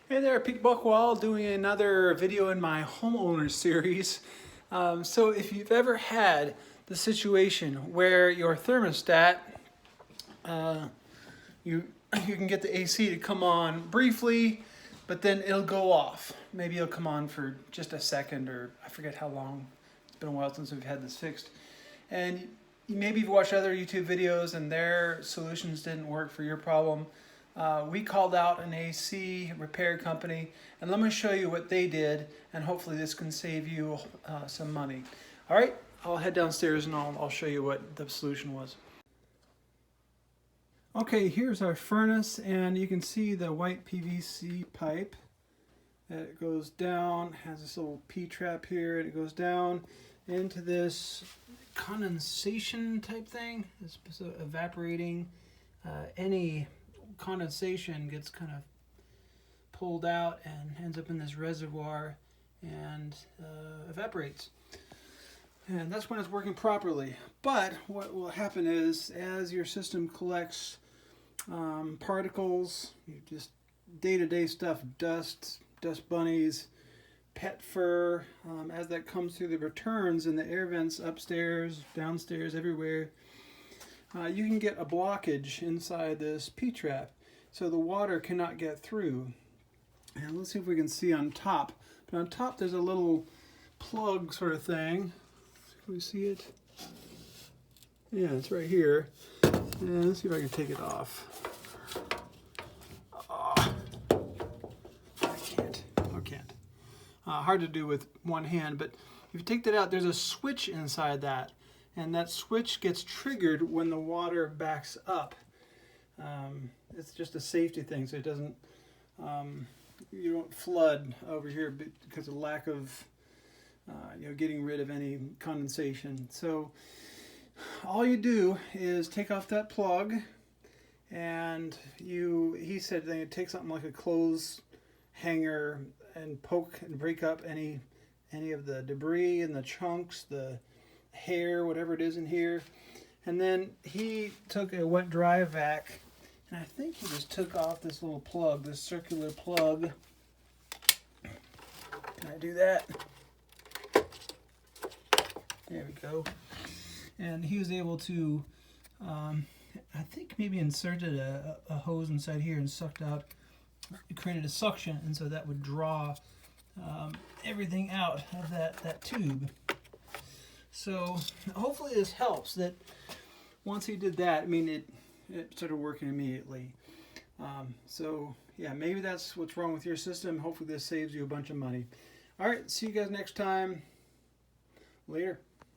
Hey there, Pete Buchwald doing another video in my homeowner series. So if you've ever had the situation where your thermostat, you can get the AC to come on briefly, but then it'll go off. Maybe it'll come on for just a second, or I forget how long. It's been a while since we've had this fixed. And maybe you've watched other YouTube videos and their solutions didn't work for your problem. We called out an AC repair company, and let me show you what they did, and hopefully this can save you some money. All right, I'll head downstairs and I'll show you what the solution was. Okay, here's our furnace, and you can see the white PVC pipe that goes down, has this little P-trap here, and it goes down into this condensation type thing. It's evaporating. Any condensation gets kind of pulled out and ends up in this reservoir and evaporates. And that's when it's working properly. But what will happen is, as your system collects particles, just day-to-day stuff, dust bunnies, pet fur, as that comes through the returns in the air vents upstairs, downstairs, everywhere, you can get a blockage inside this P-trap, so the water cannot get through. And let's see if we can see on top. But on top there's a little plug sort of thing. Can we see it? Yeah, it's right here. And let's see if I can take it off. Oh, I can't. Hard to do with one hand, but if you take that out, there's a switch inside that. And that switch gets triggered when the water backs up. It's just a safety thing, so it doesn't, you don't flood over here because of lack of, getting rid of any condensation. So all you do is take off that plug, and he said they take something like a clothes hanger and poke and break up any of the debris and the chunks, the hair, whatever it is in here. And then he took a wet dry vac, and I think he just took off this little plug, this circular plug. Can I do that? There we go. And he was able to, I think maybe inserted a hose inside here and sucked out, it created a suction, and so that would draw everything out of that tube. So hopefully this helps, that once he did that, I mean, it started working immediately. So yeah, maybe that's what's wrong with your system. Hopefully this saves you a bunch of money. All right, see you guys next time. Later.